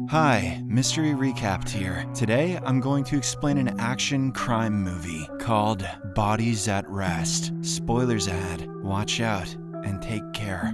Hi, Mystery Recapped here. Today, I'm going to explain an action crime movie called Bodies at Rest. Spoilers ahead. Watch out and take care.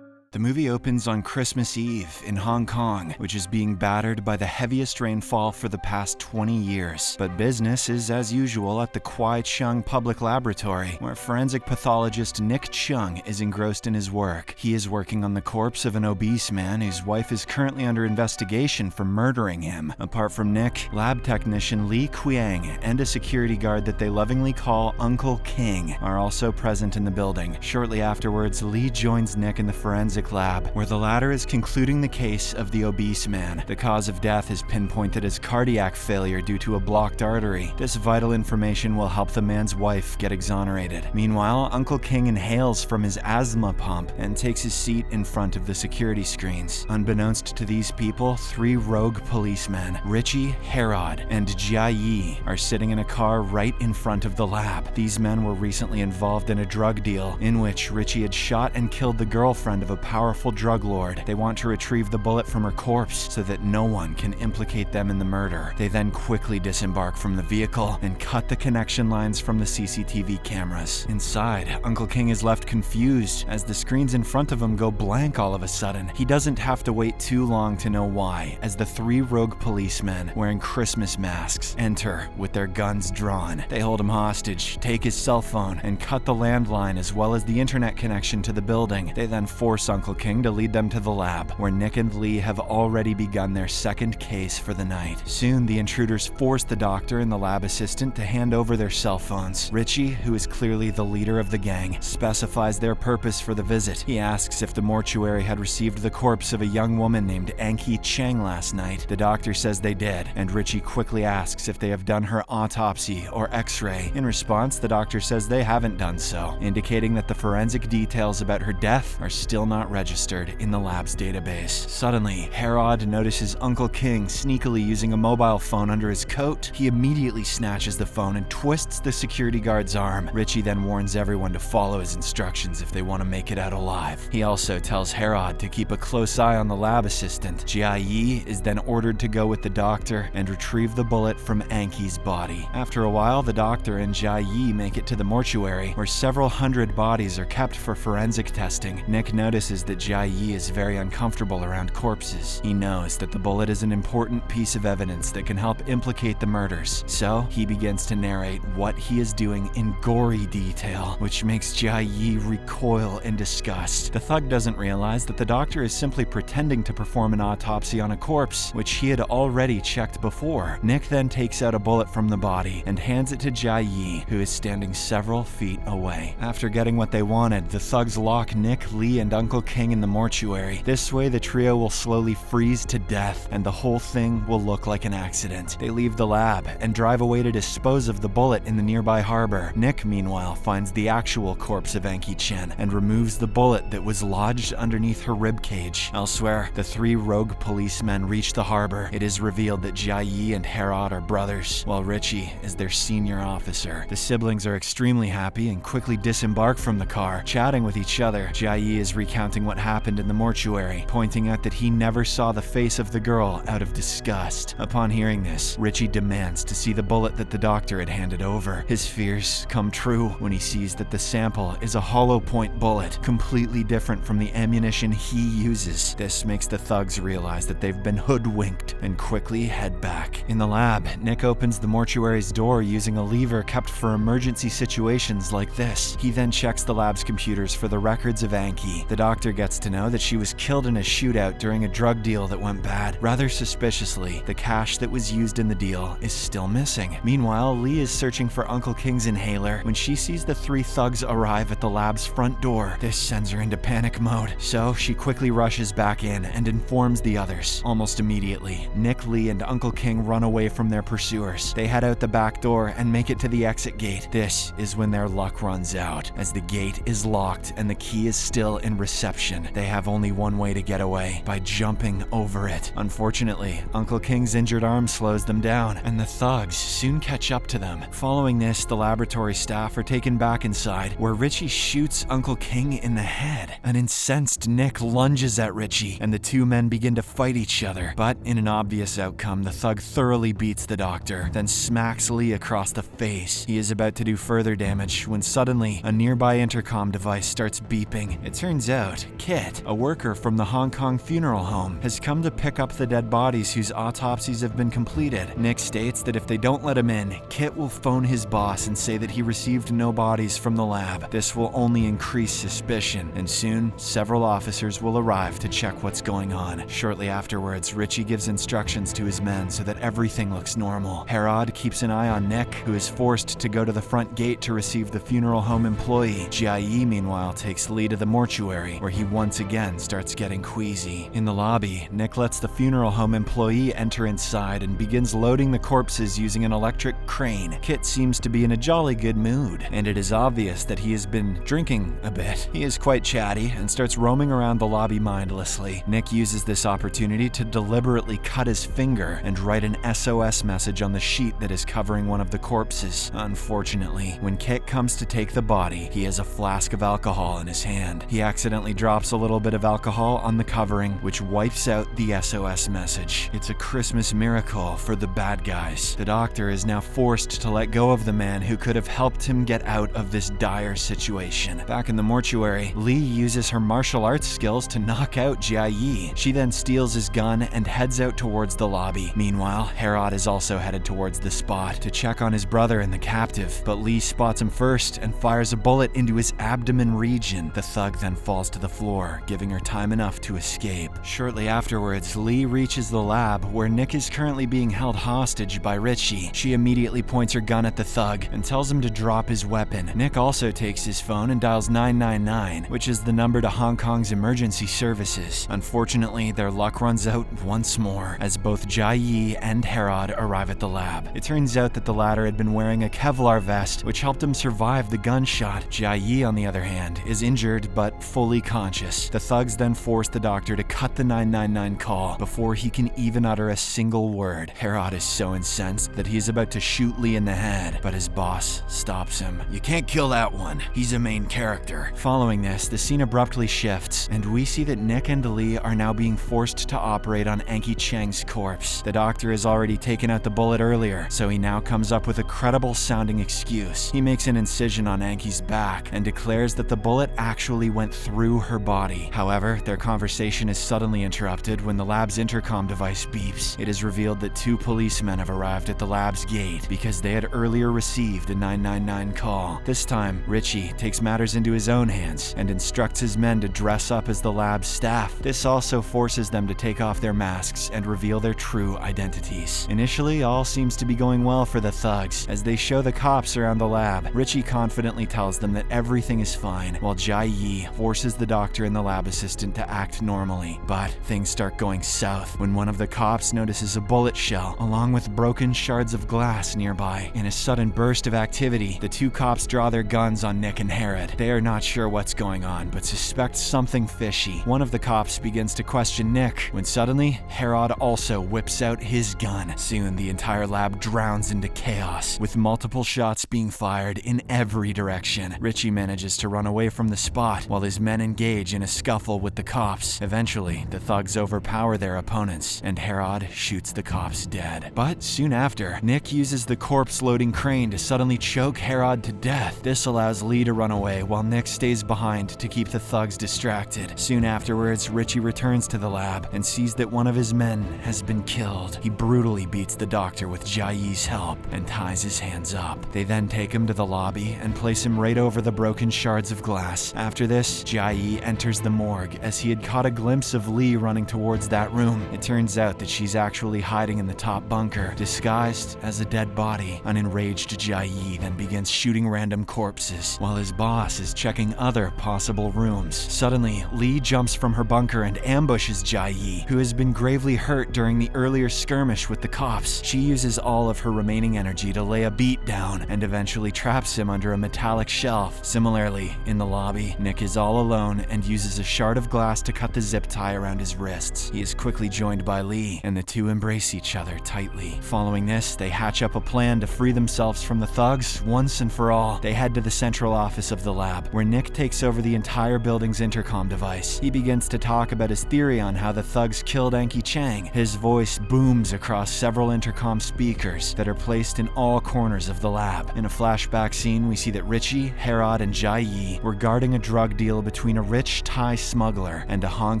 The movie opens on Christmas Eve in Hong Kong, which is being battered by the heaviest rainfall for the past 20 years. But business is as usual at the Kwai Chung Public Laboratory, where forensic pathologist Nick Chung is engrossed in his work. He is working on the corpse of an obese man whose wife is currently under investigation for murdering him. Apart from Nick, lab technician Li Qiang and a security guard that they lovingly call Uncle King are also present in the building. Shortly afterwards, Li joins Nick in the forensic lab, where the latter is concluding the case of the obese man. The cause of death is pinpointed as cardiac failure due to a blocked artery. This vital information will help the man's wife get exonerated. Meanwhile, Uncle King inhales from his asthma pump and takes his seat in front of the security screens. Unbeknownst to these people, 3 rogue policemen, Richie, Herod, and Jia Yi, are sitting in a car right in front of the lab. These men were recently involved in a drug deal in which Richie had shot and killed the girlfriend of a powerful drug lord. They want to retrieve the bullet from her corpse so that no one can implicate them in the murder. They then quickly disembark from the vehicle and cut the connection lines from the CCTV cameras. Inside, Uncle King is left confused as the screens in front of him go blank all of a sudden. He doesn't have to wait too long to know why, as the 3 rogue policemen wearing Christmas masks enter with their guns drawn. They hold him hostage, take his cell phone, and cut the landline as well as the internet connection to the building. They then force Uncle King to lead them to the lab, where Nick and Lee have already begun their second case for the night. Soon, the intruders force the doctor and the lab assistant to hand over their cell phones. Richie, who is clearly the leader of the gang, specifies their purpose for the visit. He asks if the mortuary had received the corpse of a young woman named Anki Cheng last night. The doctor says they did, and Richie quickly asks if they have done her autopsy or x-ray. In response, the doctor says they haven't done so, indicating that the forensic details about her death are still not registered in the lab's database. Suddenly, Herod notices Uncle King sneakily using a mobile phone under his coat. He immediately snatches the phone and twists the security guard's arm. Richie then warns everyone to follow his instructions if they want to make it out alive. He also tells Herod to keep a close eye on the lab assistant. Jia Yi is then ordered to go with the doctor and retrieve the bullet from Anki's body. After a while, the doctor and Jia Yi make it to the mortuary, where several hundred bodies are kept for forensic testing. Nick notices that Jia Yi is very uncomfortable around corpses. He knows that the bullet is an important piece of evidence that can help implicate the murders, so he begins to narrate what he is doing in gory detail, which makes Jia Yi recoil in disgust. The thug doesn't realize that the doctor is simply pretending to perform an autopsy on a corpse, which he had already checked before. Nick then takes out a bullet from the body and hands it to Jia Yi, who is standing several feet away. After getting what they wanted, the thugs lock Nick, Lee, and Uncle King in the mortuary. This way, the trio will slowly freeze to death, and the whole thing will look like an accident. They leave the lab and drive away to dispose of the bullet in the nearby harbor. Nick, meanwhile, finds the actual corpse of Anki Chen and removes the bullet that was lodged underneath her ribcage. Elsewhere, the 3 rogue policemen reach the harbor. It is revealed that Jia Yi and Herod are brothers, while Richie is their senior officer. The siblings are extremely happy and quickly disembark from the car, chatting with each other. Jia Yi is recounting what happened in the mortuary, pointing out that he never saw the face of the girl out of disgust. Upon hearing this, Richie demands to see the bullet that the doctor had handed over. His fears come true when he sees that the sample is a hollow point bullet, completely different from the ammunition he uses. This makes the thugs realize that they've been hoodwinked and quickly head back. In the lab, Nick opens the mortuary's door using a lever kept for emergency situations like this. He then checks the lab's computers for the records of Anki. The doctor gets to know that she was killed in a shootout during a drug deal that went bad. Rather suspiciously, the cash that was used in the deal is still missing. Meanwhile, Lee is searching for Uncle King's inhaler when she sees the 3 thugs arrive at the lab's front door. This sends her into panic mode, so she quickly rushes back in and informs the others. Almost immediately, Nick, Lee, and Uncle King run away from their pursuers. They head out the back door and make it to the exit gate. This is when their luck runs out, as the gate is locked and the key is still in reception option. They have only one way to get away, by jumping over it. Unfortunately, Uncle King's injured arm slows them down, and the thugs soon catch up to them. Following this, the laboratory staff are taken back inside, where Richie shoots Uncle King in the head. An incensed Nick lunges at Richie, and the two men begin to fight each other. But in an obvious outcome, the thug thoroughly beats the doctor, then smacks Lee across the face. He is about to do further damage when suddenly a nearby intercom device starts beeping. It turns out Kit, a worker from the Hong Kong funeral home, has come to pick up the dead bodies whose autopsies have been completed. Nick states that if they don't let him in, Kit will phone his boss and say that he received no bodies from the lab. This will only increase suspicion, and soon several officers will arrive to check what's going on. Shortly afterwards, Richie gives instructions to his men so that everything looks normal. Herod keeps an eye on Nick, who is forced to go to the front gate to receive the funeral home employee. Jai, meanwhile, takes Lee to the mortuary, where he once again starts getting queasy. In the lobby, Nick lets the funeral home employee enter inside and begins loading the corpses using an electric crane. Kit seems to be in a jolly good mood, and it is obvious that he has been drinking a bit. He is quite chatty and starts roaming around the lobby mindlessly. Nick uses this opportunity to deliberately cut his finger and write an SOS message on the sheet that is covering one of the corpses. Unfortunately, when Kit comes to take the body, he has a flask of alcohol in his hand. He accidentally drops a little bit of alcohol on the covering, which wipes out the SOS message. It's a Christmas miracle for the bad guys. The doctor is now forced to let go of the man who could have helped him get out of this dire situation. Back in the mortuary, Lee uses her martial arts skills to knock out Jia Yi. She then steals his gun and heads out towards the lobby. Meanwhile, Herod is also headed towards the spot to check on his brother and the captive, but Lee spots him first and fires a bullet into his abdomen region. The thug then falls to the floor, giving her time enough to escape. Shortly afterwards, Lee reaches the lab where Nick is currently being held hostage by Richie. She immediately points her gun at the thug and tells him to drop his weapon. Nick also takes his phone and dials 999, which is the number to Hong Kong's emergency services. Unfortunately, their luck runs out once more as both Jai Yi and Herod arrive at the lab. It turns out that the latter had been wearing a Kevlar vest, which helped him survive the gunshot. Jai Yi, on the other hand, is injured but fully conscious. The thugs then force the doctor to cut the 999 call before he can even utter a single word. Herod is so incensed that he is about to shoot Lee in the head, but his boss stops him. "You can't kill that one. He's a main character." Following this, the scene abruptly shifts, and we see that Nick and Lee are now being forced to operate on Enki Cheng's corpse. The doctor has already taken out the bullet earlier, so he now comes up with a credible-sounding excuse. He makes an incision on Enki's back and declares that the bullet actually went through her body. However, their conversation is suddenly interrupted when the lab's intercom device beeps. It is revealed that two policemen have arrived at the lab's gate because they had earlier received a 999 call. This time, Richie takes matters into his own hands and instructs his men to dress up as the lab's staff. This also forces them to take off their masks and reveal their true identities. Initially, all seems to be going well for the thugs. As they show the cops around the lab, Richie confidently tells them that everything is fine, while Jai Yi forces the doctor and the lab assistant to act normally. But things start going south when one of the cops notices a bullet shell along with broken shards of glass nearby. In a sudden burst of activity, the two cops draw their guns on Nick and Herod. They are not sure what's going on, but suspect something fishy. One of the cops begins to question Nick, when suddenly, Herod also whips out his gun. Soon, the entire lab drowns into chaos, with multiple shots being fired in every direction. Richie manages to run away from the spot, while his men engage in a scuffle with the cops. Eventually, the thugs overpower their opponents, and Herod shoots the cops dead. But soon after, Nick uses the corpse-loading crane to suddenly choke Herod to death. This allows Lee to run away, while Nick stays behind to keep the thugs distracted. Soon afterwards, Richie returns to the lab and sees that one of his men has been killed. He brutally beats the doctor with Jai Yi's help and ties his hands up. They then take him to the lobby and place him right over the broken shards of glass. After this, Jai Yi enters the morgue as he had caught a glimpse of Lee running towards that room. It turns out that she's actually hiding in the top bunker, disguised as a dead body. An enraged Jai Yi then begins shooting random corpses, while his boss is checking other possible rooms. Suddenly, Lee jumps from her bunker and ambushes Jai Yi, who has been gravely hurt during the earlier skirmish with the cops. She uses all of her remaining energy to lay a beat down and eventually traps him under a metallic shelf. Similarly, in the lobby, Nick is all alone phone and uses a shard of glass to cut the zip tie around his wrists. He is quickly joined by Lee, and the two embrace each other tightly. Following this, they hatch up a plan to free themselves from the thugs once and for all. They head to the central office of the lab, where Nick takes over the entire building's intercom device. He begins to talk about his theory on how the thugs killed Enki Chang. His voice booms across several intercom speakers that are placed in all corners of the lab. In a flashback scene, we see that Richie, Herod, and Jai Yi were guarding a drug deal between a rich Thai smuggler and a Hong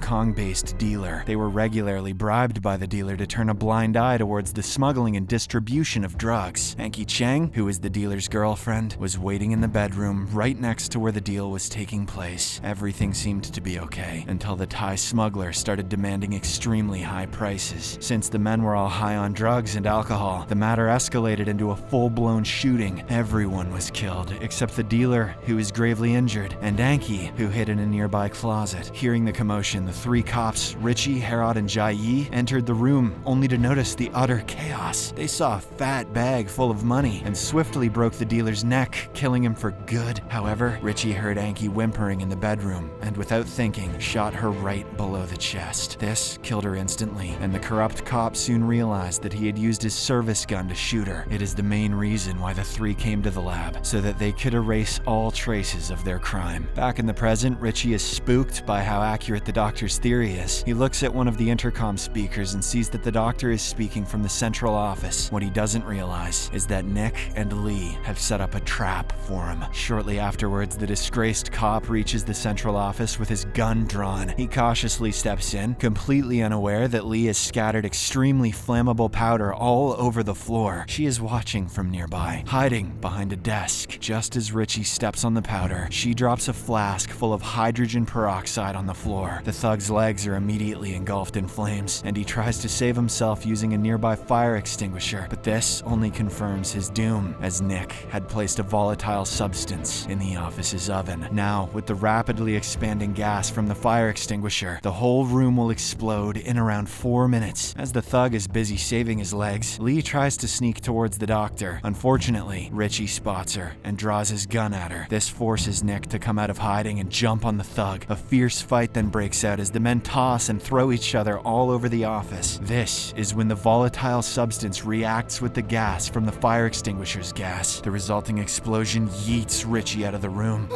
Kong-based dealer. They were regularly bribed by the dealer to turn a blind eye towards the smuggling and distribution of drugs. Enki Chang, who is the dealer's girlfriend, was waiting in the bedroom right next to where the deal was taking place. Everything seemed to be okay until the Thai smuggler started demanding extremely high prices. Since the men were all high on drugs and alcohol, the matter escalated into a full-blown shooting. Everyone was killed except the dealer, who was gravely injured, and Enki, who hid in a nearby closet. Hearing the commotion, the three cops, Richie, Herod, and Jai Yi, entered the room, only to notice the utter chaos. They saw a fat bag full of money and swiftly broke the dealer's neck, killing him for good. However, Richie heard Enki whimpering in the bedroom and, without thinking, shot her right below the chest. This killed her instantly, and the corrupt cop soon realized that he had used his service gun to shoot her. It is the main reason why the three came to the lab, so that they could erase all traces of their crime. Back in the present, Richie is spooked by how accurate the doctor's theory is. He looks at one of the intercom speakers and sees that the doctor is speaking from the central office. What he doesn't realize is that Nick and Lee have set up a trap for him. Shortly afterwards, the disgraced cop reaches the central office with his gun drawn. He cautiously steps in, completely unaware that Lee has scattered extremely flammable powder all over the floor. She is watching from nearby, hiding behind a desk. Just as Richie steps on the powder, she drops a flask full of hydrogen peroxide on the floor. The thug's legs are immediately engulfed in flames, and he tries to save himself using a nearby fire extinguisher, but this only confirms his doom, as Nick had placed a volatile substance in the office's oven. Now, with the rapidly expanding gas from the fire extinguisher, the whole room will explode in around 4 minutes. As the thug is busy saving his legs, Lee tries to sneak towards the doctor. Unfortunately, Richie spots her and draws his gun at her. This forces Nick to come out of hiding and jump on the thug. A fierce fight then breaks out as the men toss and throw each other all over the office. This is when the volatile substance reacts with the gas from the fire extinguisher's gas. The resulting explosion yeets Richie out of the room,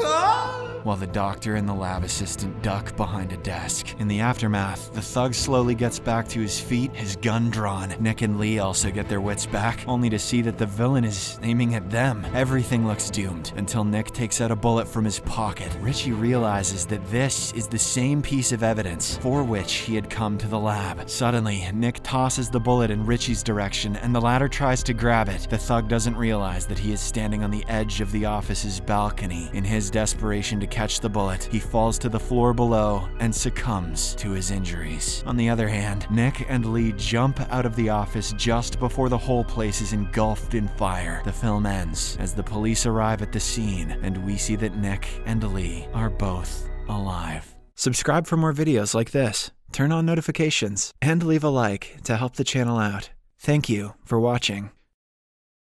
while the doctor and the lab assistant duck behind a desk. In the aftermath, the thug slowly gets back to his feet, his gun drawn. Nick and Lee also get their wits back, only to see that the villain is aiming at them. Everything looks doomed until Nick takes out a bullet from his pocket. Richie realizes that this is the same piece of evidence for which he had come to the lab. Suddenly, Nick tosses the bullet in Richie's direction, and the latter tries to grab it. The thug doesn't realize that he is standing on the edge of the office's balcony. In his desperation to catch the bullet, he falls to the floor below and succumbs to his injuries. On the other hand, Nick and Lee jump out of the office just before the whole place is engulfed in fire. The film ends as the police arrive at the scene, and we see that Nick and Lee are both alive. Subscribe for more videos like this, turn on notifications, and leave a like to help the channel out. Thank you for watching.